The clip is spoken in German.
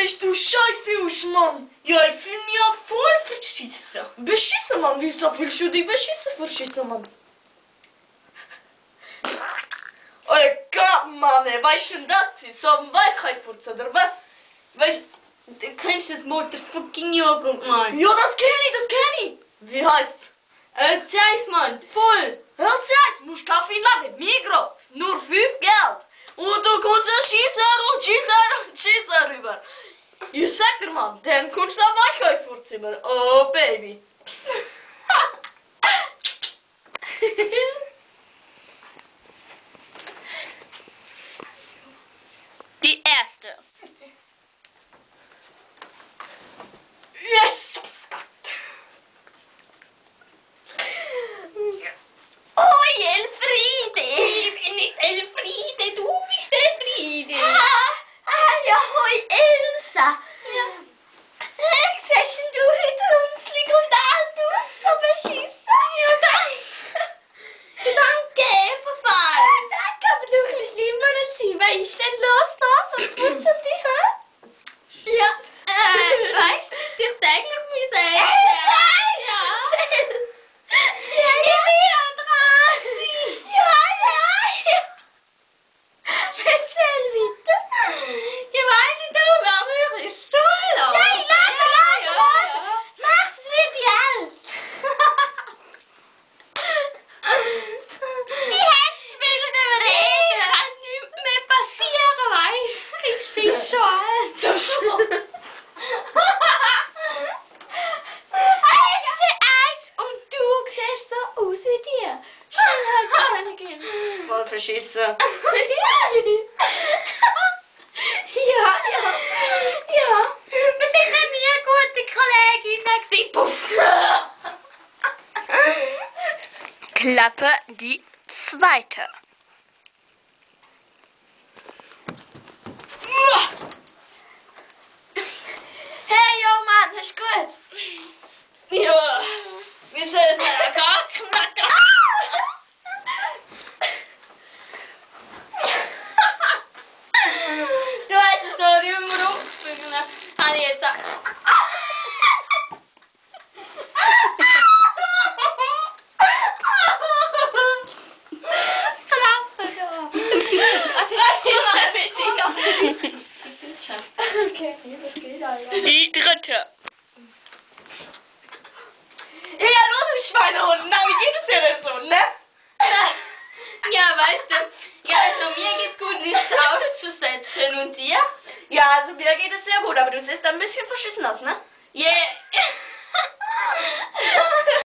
siehst du scheiße aus, Mann? Ja, ich fühle mich ja voll verschissen. Beschissen, Mann? Wieso willst du dich verschissen, Mann? Ey, Gott, Mann, weißt du denn das? So ein Weichheitfurz, oder was? Weißt du kennst das Motherfucking Joghurt, Mann? Ja, das kenn ich. Wie heißt's? Zeig's, Mann, voll. Hör zu, musst Kaffee laden, Migros, nur 5 Geld. Und du kommst ein Schießer rüber. Ich sag dir, Mann, dann kommst du auf Weichheitfurzimmer. Oh, Baby. Die erste. Yes! Oh, Elfriede! Ich bin nicht Elfriede, du bist Elfriede. Ja, hoi, Elsa! Ja. Siehst du heute runzlig und alt aus, so beschissen? Ja, danke. Danke, ebenfalls. Danke, aber du kannst lieber nicht sein. Was ist denn los da? So putzt dich, hä? Ja, weißt du, dich täglich mein Essen? Ja, Ich bin ja dran gewesen. ja. Erzähl weiter. Ja, weißt du, du mir wirklich so lachen. Ja, ich lasse. Mach's wie die alt. Sie hat's wegen dem Reden. Kann nichts mehr passieren, weißt du? Ich bin so alt. So schön. Eins und du siehst so aus wie dir. Schönheitskönigin. Voll verschissen. Ja. Mit denen habe ich eine gute Kollegin gesehen. Puff. Klappe die zweite. Hey, yo, Mann, ist gut. Ja, wie soll es denn gar knacken? Du weißt es doch, immer rumspringen. Habe ich jetzt auch. Klappe da. Was ist denn mit dir? Okay, das geht Alter. Die dritte. Ja, du Schweinehund, na, wie geht es dir denn so, ne? Ja, weißt du, ja, also mir geht's gut, nichts auszusetzen. Und dir? Ja, also mir geht es sehr gut, aber du siehst ein bisschen verschissen aus, ne? Yeah.